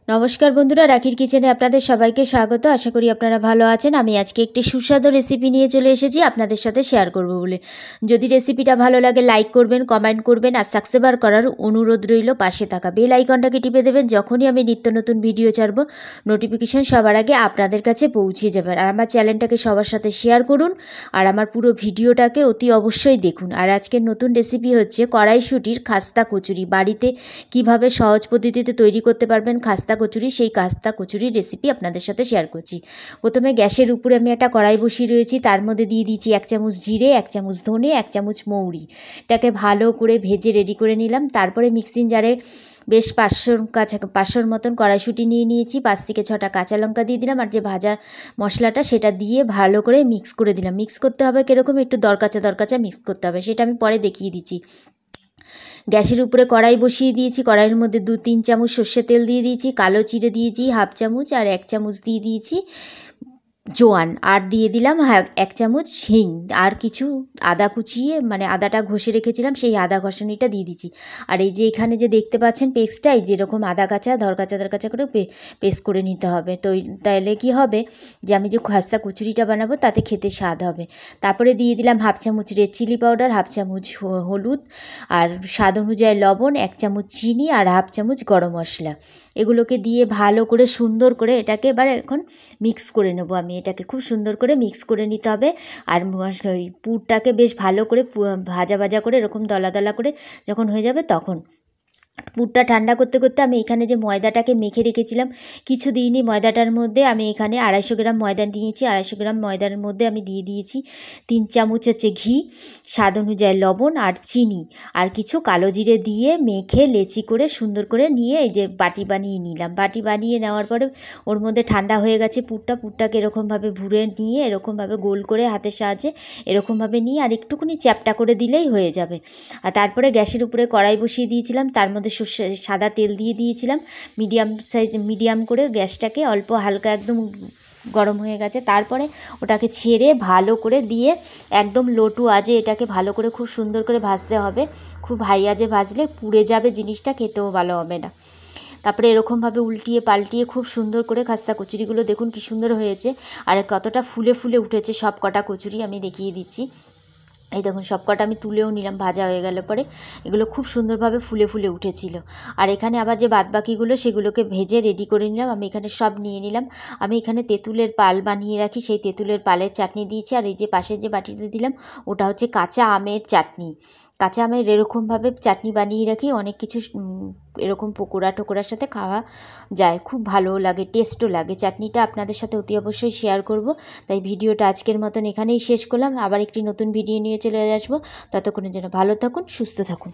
নমস্কার বন্ধুরা, রাখির কিচেনে আপনাদের সবাইকে স্বাগত। আশা করি আপনারা ভালো আছেন। আমি আজকে একটি সুস্বাদু রেসিপি নিয়ে চলে এসেছি আপনাদের সাথে শেয়ার করব বলে। যদি রেসিপিটা ভালো লাগে লাইক করবেন, কমেন্ট করবেন আর সাবস্ক্রাইব করার অনুরোধ রইল। পাশে থাকা বেল আইকনটাকে টিপে দেবেন, যখনই আমি নিত্য নতুন ভিডিও ছাড়ব নোটিফিকেশন সবার আগে আপনাদের কাছে পৌঁছে যাবে। আর আমার চ্যানেলটাকে সবার সাথে শেয়ার করুন আর আমার পুরো ভিডিওটাকে অতি অবশ্যই দেখুন। আর আজকের নতুন রেসিপি হচ্ছে কড়াইশুঁটির খাস্তা কচুরি। বাড়িতে কিভাবে সহজ পদ্ধতিতে তৈরি করতে পারবেন খাস্তা কচুরি, সেই খাস্তা কচুরির রেসিপি আপনাদের সাথে শেয়ার করছি। প্রথমে গ্যাসের উপরে আমি একটা কড়াই বসিয়ে রয়েছি, তার মধ্যে দিয়ে দিয়েছি 1 চামচ জিরে, 1 চামচ ধনে, 1 চামচ মৌরি। এটাকে ভালো করে ভেজে রেডি করে নিলাম। তারপরে মিক্সিং জারে বেশ 500 মতন কড়াইশুঁটি নিয়ে নিয়েছি। 5 থেকে 6টা কাঁচা লঙ্কা দিয়ে দিলাম আর যে ভাজা মশলাটা সেটা দিয়ে ভালো করে মিক্স করে দিলাম। মিক্স করতে হবে কীরকম, একটু দরকাচা মিক্স করতে হবে, সেটা আমি পরে দেখিয়ে দিচ্ছি। গ্যাসের উপরে কড়াই বসিয়ে দিয়েছি। কড়াইয়ের মধ্যে 2-3 চামচ সর্ষের তেল দিয়ে দিয়েছি, কালো জিরে দিয়েছি 1/2 চামচ আর 1 চামচ দিয়ে দিয়েছি জোয়ান, আর দিয়ে দিলাম 1 চামচ হিং, আর কিছু আদা কুচিয়ে মানে আদাটা ঘষে রেখেছিলাম সেই আদা ঘষানিটা দিয়ে দিচ্ছি। আর এই যে এখানে যে দেখতে পাচ্ছেন পেস্টটা, এই যেরকম আদা কাঁচা দরকাচা করে পেস্ট করে নিতে হবে। তো তাহলে কি হবে যে আমি যে খাস্তা কচুরিটা বানাবো তাতে খেতে স্বাদ হবে। তারপরে দিয়ে দিলাম 1/2 চামচ রেড চিলি পাউডার, 1/2 চামচ হলুদ আর স্বাদ অনুযায়ী লবণ, 1 চামচ চিনি আর 1/2 চামচ গরম মশলা। এগুলোকে দিয়ে ভালো করে সুন্দর করে এটাকে এবার এখন মিক্স করে নেবো। আমি এটাকে খুব সুন্দর করে মিক্স করে নিতে হবে। আর ওই পুরটাকে বেশ ভালো করে ভাজা করে এরকম দলা করে যখন হয়ে যাবে তখন পুরটা ঠান্ডা করতে করতে আমি এখানে যে ময়দাটাকে মেখে রেখেছিলাম কিছু দিইনি। ময়দাটার মধ্যে আমি এখানে 250 গ্রাম ময়দা নিয়েছি। 250 গ্রাম ময়দার মধ্যে আমি দিয়ে দিয়েছি 3 চামচ হচ্ছে ঘি, স্বাদ অনুযায়ী লবণ আর চিনি আর কিছু কালো জিরে দিয়ে মেখে লেচি করে সুন্দর করে নিয়ে এই যে বাটি বানিয়ে নিলাম। বাটি বানিয়ে নেওয়ার পরে ওর মধ্যে ঠান্ডা হয়ে গেছে পুরটাকে এরকমভাবে ভুরে নিয়ে এরকমভাবে গোল করে হাতের সাহায্যে এরকমভাবে নিয়ে আর একটুখানি চ্যাপটা করে দিলেই হয়ে যাবে। আর তারপরে গ্যাসের উপরে কড়াই বসিয়ে দিয়েছিলাম, তার মধ্যে সাদা তেল দিয়ে দিয়েছিলাম মিডিয়াম করে গ্যাসটাকে অল্প হালকা একদম গরম হয়ে গেছে। তারপরে ওটাকে ছেড়ে ভালো করে দিয়ে একদম লো টু আঁচে এটাকে ভালো করে খুব সুন্দর করে ভাজতে হবে। খুব হাই আঁচে ভাজলে পুড়ে যাবে জিনিসটা, খেতেও ভালো হবে না। তারপরে এরকমভাবে উল্টিয়ে পাল্টিয়ে খুব সুন্দর করে খাস্তা কচুরিগুলো দেখুন কি সুন্দর হয়েছে আর কতটা ফুলে উঠেছে সব কটা কচুরি আমি দেখিয়ে দিচ্ছি। এই দেখুন সব কটা আমি তুলেও নিলাম, ভাজা হয়ে গেল পরে এগুলো খুব সুন্দরভাবে ফুলে উঠেছিল। আর এখানে আবার যে বাদবাকিগুলো সেগুলোকে ভেজে রেডি করে নিলাম। আমি এখানে সব নিয়ে নিলাম। আমি এখানে তেঁতুলের পাল বানিয়ে রাখি, সেই তেঁতুলের পালের চাটনি দিয়েছি। আর এই যে পাশের যে বাটিতে দিলাম ওটা হচ্ছে কাঁচা আমের চাটনি। কাঁচা আমের এরকমভাবে চাটনি বানিয়ে রাখি, অনেক কিছু এরকম পকোড়ার সাথে খাওয়া যায়, খুব ভালো লাগে, টেস্টও লাগে। চাটনিটা আপনাদের সাথে অতি অবশ্যই শেয়ার করব। তাই ভিডিওটা আজকের মতন এখানেই শেষ করলাম। আবার একটি নতুন ভিডিও নিয়ে চলে আসবো। ততক্ষণের জন্য ভালো থাকুন, সুস্থ থাকুন।